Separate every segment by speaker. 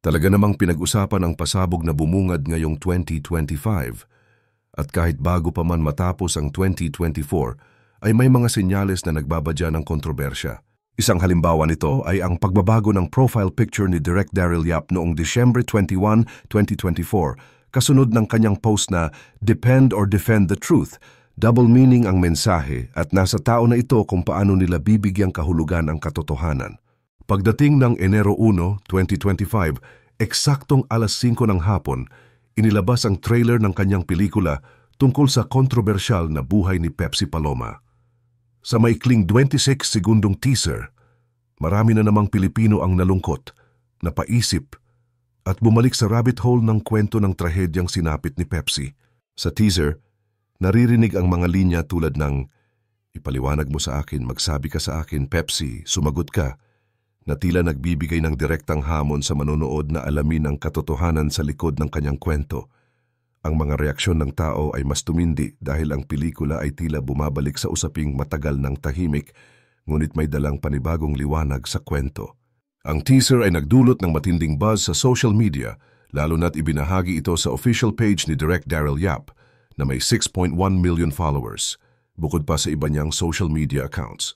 Speaker 1: Talaga namang pinag-usapan ang pasabog na bumungad ngayong 2025. At kahit bago pa man matapos ang 2024, ay may mga senyales na nagbabadya ng kontrobersya. Isang halimbawa nito ay ang pagbabago ng profile picture ni Direk Daryl Yap noong Disyembre 21, 2024, kasunod ng kanyang post na "Depend or Defend the Truth." Double meaning ang mensahe at nasa tao na ito kung paano nila bibigyang kahulugan ang katotohanan. Pagdating ng Enero 1, 2025, eksaktong alas 5 ng hapon, inilabas ang trailer ng kanyang pelikula tungkol sa kontrobersyal na buhay ni Pepsi Paloma. Sa maikling 26-segundong teaser, marami na namang Pilipino ang nalungkot, napaisip, at bumalik sa rabbit hole ng kwento ng trahedyang sinapit ni Pepsi. Sa teaser, naririnig ang mga linya tulad ng, "Ipaliwanag mo sa akin, magsabi ka sa akin, Pepsi, sumagot ka," na tila nagbibigay ng direktang hamon sa manonood na alamin ang katotohanan sa likod ng kanyang kwento. Ang mga reaksyon ng tao ay mas tumindi dahil ang pelikula ay tila bumabalik sa usaping matagal ng tahimik, ngunit may dalang panibagong liwanag sa kwento. Ang teaser ay nagdulot ng matinding buzz sa social media, lalo na't ibinahagi ito sa official page ni Direk Daryl Yap na may 6.1 million followers, bukod pa sa iba niyang social media accounts.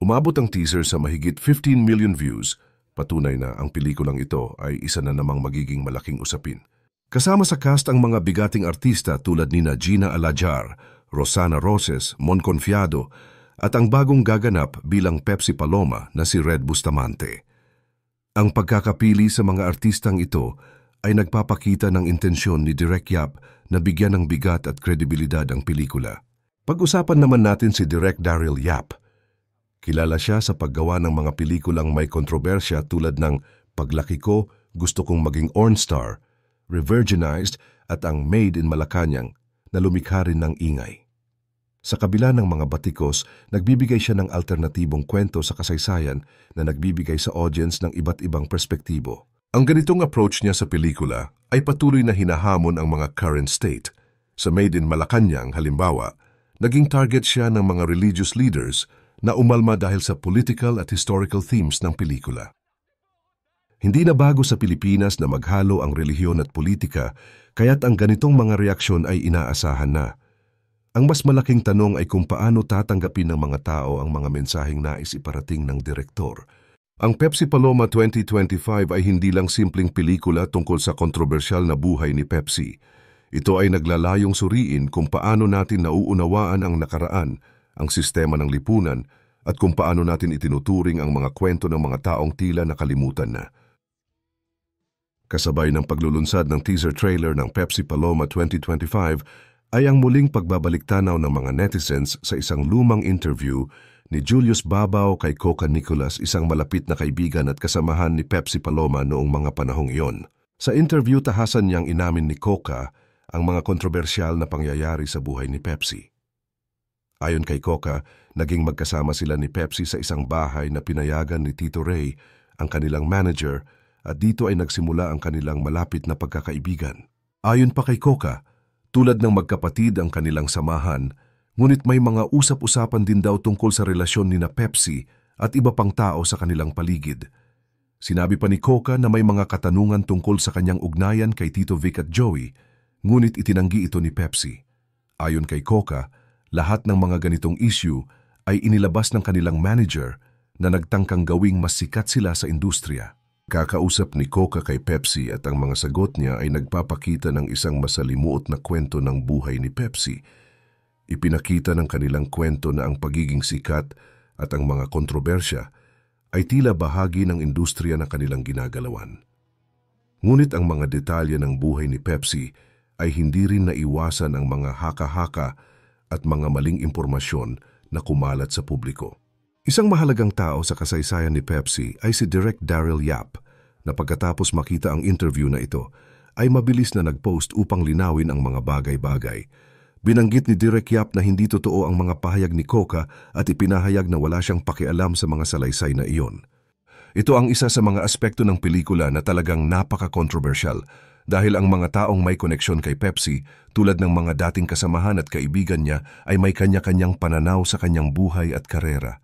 Speaker 1: Umabot ang teaser sa mahigit 15 million views, patunay na ang pelikulang ito ay isa na namang magiging malaking usapin. Kasama sa cast ang mga bigating artista tulad nina Gina Alajar, Rosana Roses, Mon Confiado, at ang bagong gaganap bilang Pepsi Paloma na si Red Bustamante. Ang pagkakapili sa mga artistang ito ay nagpapakita ng intensyon ni Direk Yap na bigyan ng bigat at kredibilidad ang pelikula. Pag-usapan naman natin si Direk Daryl Yap. Kilala siya sa paggawa ng mga pelikulang may kontrobersya tulad ng "Paglaki Ko, Gusto Kong Maging Orn Star", "Revirginized" at ang "Made in Malacanang" na lumikha rin ng ingay. Sa kabila ng mga batikos, nagbibigay siya ng alternatibong kwento sa kasaysayan na nagbibigay sa audience ng iba't ibang perspektibo. Ang ganitong approach niya sa pelikula ay patuloy na hinahamon ang mga current state. Sa "Made in Malacanang", halimbawa, naging target siya ng mga religious leaders na umalma dahil sa political at historical themes ng pelikula. Hindi na bago sa Pilipinas na maghalo ang relihiyon at politika, kaya't ang ganitong mga reaksyon ay inaasahan na. Ang mas malaking tanong ay kung paano tatanggapin ng mga tao ang mga mensaheng nais iparating ng direktor. Ang Pepsi Paloma 2025 ay hindi lang simpleng pelikula tungkol sa kontrobersyal na buhay ni Pepsi. Ito ay naglalayong suriin kung paano natin nauunawaan ang nakaraan, ang sistema ng lipunan, at kung paano natin itinuturing ang mga kwento ng mga taong tila nakalimutan na. Kasabay ng paglulunsad ng teaser trailer ng Pepsi Paloma 2025 ay ang muling pagbabalik-tanaw ng mga netizens sa isang lumang interview ni Julius Babaw kay Coca Nicolas, isang malapit na kaibigan at kasamahan ni Pepsi Paloma noong mga panahong iyon. Sa interview, tahasan niyang inamin ni Coca ang mga kontrobersyal na pangyayari sa buhay ni Pepsi. Ayon kay Coca, naging magkasama sila ni Pepsi sa isang bahay na pinayagan ni Tito Ray, ang kanilang manager, at dito ay nagsimula ang kanilang malapit na pagkakaibigan. Ayon pa kay Coca, tulad ng magkapatid ang kanilang samahan, ngunit may mga usap-usapan din daw tungkol sa relasyon ni na Pepsi at iba pang tao sa kanilang paligid. Sinabi pa ni Coca na may mga katanungan tungkol sa kanyang ugnayan kay Tito Vic at Joey, ngunit itinanggi ito ni Pepsi. Ayon kay Coca, lahat ng mga ganitong issue ay inilabas ng kanilang manager na nagtangkang gawing mas sikat sila sa industriya. Kakausap ni Coca kay Pepsi at ang mga sagot niya ay nagpapakita ng isang masalimuot na kwento ng buhay ni Pepsi. Ipinakita ng kanilang kwento na ang pagiging sikat at ang mga kontrobersya ay tila bahagi ng industriya na kanilang ginagalawan. Ngunit ang mga detalye ng buhay ni Pepsi ay hindi rin naiwasan ang mga haka-haka at mga maling impormasyon na kumalat sa publiko. Isang mahalagang tao sa kasaysayan ni Pepsi ay si Direk Daryl Yap, na pagkatapos makita ang interview na ito, ay mabilis na nag-post upang linawin ang mga bagay-bagay. Binanggit ni Direk Yap na hindi totoo ang mga pahayag ni Coca at ipinahayag na wala siyang pakialam sa mga salaysay na iyon. Ito ang isa sa mga aspekto ng pelikula na talagang napaka-controversial, dahil ang mga taong may koneksyon kay Pepsi, tulad ng mga dating kasamahan at kaibigan niya, ay may kanya-kanyang pananaw sa kanyang buhay at karera.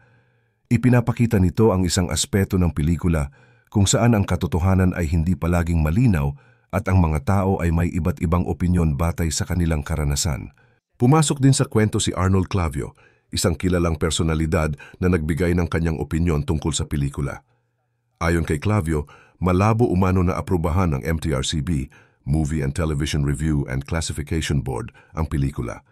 Speaker 1: Ipinapakita nito ang isang aspeto ng pelikula kung saan ang katotohanan ay hindi palaging malinaw at ang mga tao ay may iba't ibang opinyon batay sa kanilang karanasan. Pumasok din sa kwento si Arnold Clavio, isang kilalang personalidad na nagbigay ng kanyang opinyon tungkol sa pelikula. Ayon kay Clavio, malabo umano na aprubahan ng MTRCB, Movie and Television Review and Classification Board, ang pelikula.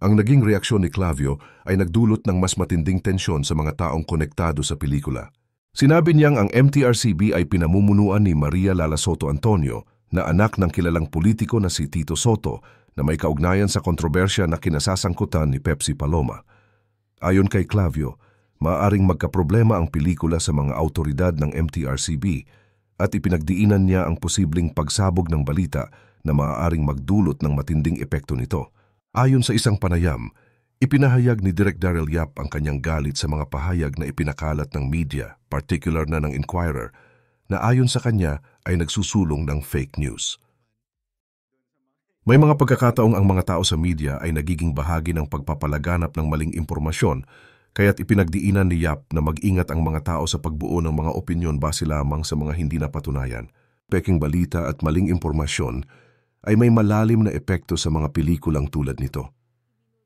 Speaker 1: Ang naging reaksyon ni Clavio ay nagdulot ng mas matinding tensyon sa mga taong konektado sa pelikula. Sinabi niyang ang MTRCB ay pinamumunuan ni Maria Lala Soto Antonio, na anak ng kilalang politiko na si Tito Soto, na may kaugnayan sa kontrobersya na kinasasangkutan ni Pepsi Paloma. Ayon kay Clavio, maaaring magkaproblema ang pelikula sa mga autoridad ng MTRCB at ipinagdiinan niya ang posibleng pagsabog ng balita na maaaring magdulot ng matinding epekto nito. Ayon sa isang panayam, ipinahayag ni Direk Daryl Yap ang kanyang galit sa mga pahayag na ipinakalat ng media, particular na ng Inquirer, na ayon sa kanya ay nagsusulong ng fake news. May mga pagkakataong ang mga tao sa media ay nagiging bahagi ng pagpapalaganap ng maling impormasyon, kaya't ipinagdiinan ni Yap na mag-ingat ang mga tao sa pagbuo ng mga opinyon base lamang sa mga hindi napatunayan. Peking balita at maling impormasyon ay may malalim na epekto sa mga pelikulang tulad nito.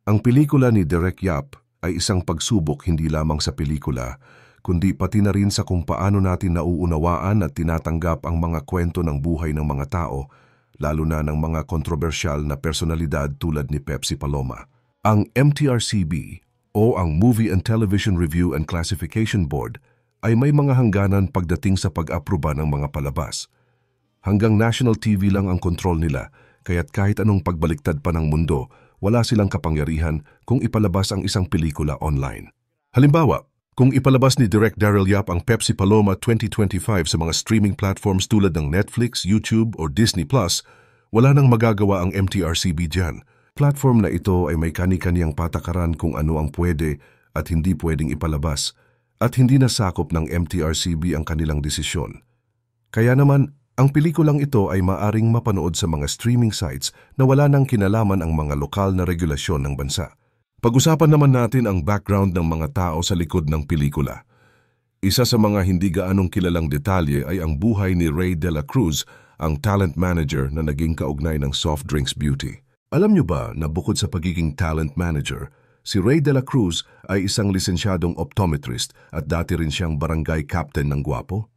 Speaker 1: Ang pelikula ni Direk Yap ay isang pagsubok hindi lamang sa pelikula, kundi pati na rin sa kung paano natin nauunawaan at tinatanggap ang mga kwento ng buhay ng mga tao, lalo na ng mga kontrobersyal na personalidad tulad ni Pepsi Paloma. Ang MTRCB o ang Movie and Television Review and Classification Board ay may mga hangganan pagdating sa pag-aproba ng mga palabas. Hanggang national TV lang ang kontrol nila, kaya't kahit anong pagbaliktad pa ng mundo, wala silang kapangyarihan kung ipalabas ang isang pelikula online. Halimbawa, kung ipalabas ni Direk Daryl Yap ang Pepsi Paloma 2025 sa mga streaming platforms tulad ng Netflix, YouTube o Disney+, wala nang magagawa ang MTRCB dyan. Platform na ito ay may kani-kaniyang patakaran kung ano ang pwede at hindi pwedeng ipalabas, at hindi nasakop ng MTRCB ang kanilang desisyon. Kaya naman, ang pelikulang ito ay maaring mapanood sa mga streaming sites na wala nang kinalaman ang mga lokal na regulasyon ng bansa. Pag-usapan naman natin ang background ng mga tao sa likod ng pelikula. Isa sa mga hindi gaanong kilalang detalye ay ang buhay ni Ray De La Cruz, ang talent manager na naging kaugnay ng Soft Drinks Beauty. Alam niyo ba na bukod sa pagiging talent manager, si Ray De La Cruz ay isang lisensyadong optometrist at dati rin siyang barangay captain ng Guapo?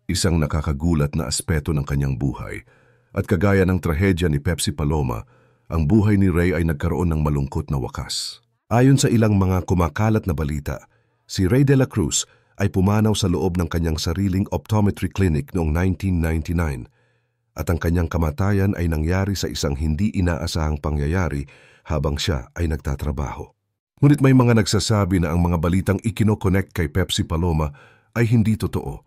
Speaker 1: Isang nakakagulat na aspeto ng kanyang buhay, at kagaya ng trahedya ni Pepsi Paloma, ang buhay ni Ray ay nagkaroon ng malungkot na wakas. Ayon sa ilang mga kumakalat na balita, si Ray De La Cruz ay pumanaw sa loob ng kanyang sariling optometry clinic noong 1999, at ang kanyang kamatayan ay nangyari sa isang hindi inaasahang pangyayari habang siya ay nagtatrabaho. Ngunit may mga nagsasabi na ang mga balitang ikino-connect kay Pepsi Paloma ay hindi totoo,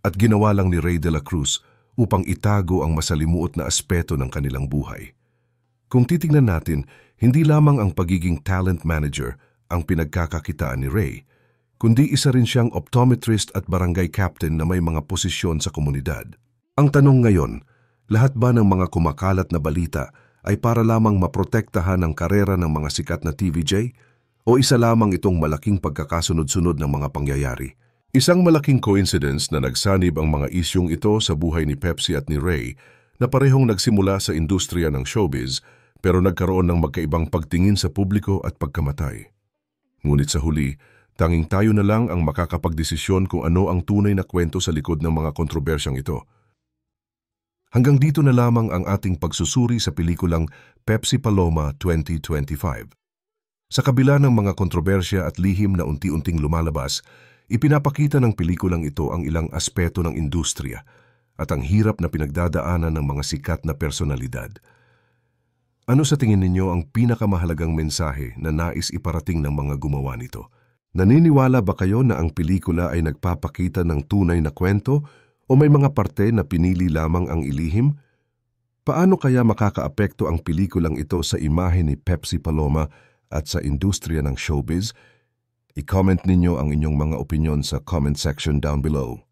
Speaker 1: at ginawa lang ni Ray De La Cruz upang itago ang masalimuot na aspeto ng kanilang buhay. Kung titingnan natin, hindi lamang ang pagiging talent manager ang pinagkakakitaan ni Ray, kundi isa rin siyang optometrist at barangay captain na may mga posisyon sa komunidad. Ang tanong ngayon, lahat ba ng mga kumakalat na balita ay para lamang maprotektahan ang karera ng mga sikat na TVJ? O isa lamang itong malaking pagkakasunod-sunod ng mga pangyayari? Isang malaking coincidence na nagsanib ang mga isyong ito sa buhay ni Pepsi at ni Ray na parehong nagsimula sa industriya ng showbiz pero nagkaroon ng magkaibang pagtingin sa publiko at pagkamatay. Ngunit sa huli, tanging tayo na lang ang makakapagdesisyon kung ano ang tunay na kwento sa likod ng mga kontrobersyang ito. Hanggang dito na lamang ang ating pagsusuri sa pelikulang Pepsi Paloma 2025. Sa kabila ng mga kontrobersya at lihim na unti-unting lumalabas, ipinapakita ng pelikulang ito ang ilang aspeto ng industriya at ang hirap na pinagdadaanan ng mga sikat na personalidad. Ano sa tingin ninyo ang pinakamahalagang mensahe na nais iparating ng mga gumawa nito? Naniniwala ba kayo na ang pelikula ay nagpapakita ng tunay na kwento o may mga parte na pinili lamang ang ilihim? Paano kaya makakaapekto ang pelikulang ito sa imahe ni Pepsi Paloma at sa industriya ng showbiz? I-comment ninyo ang inyong mga opinyon sa comment section down below.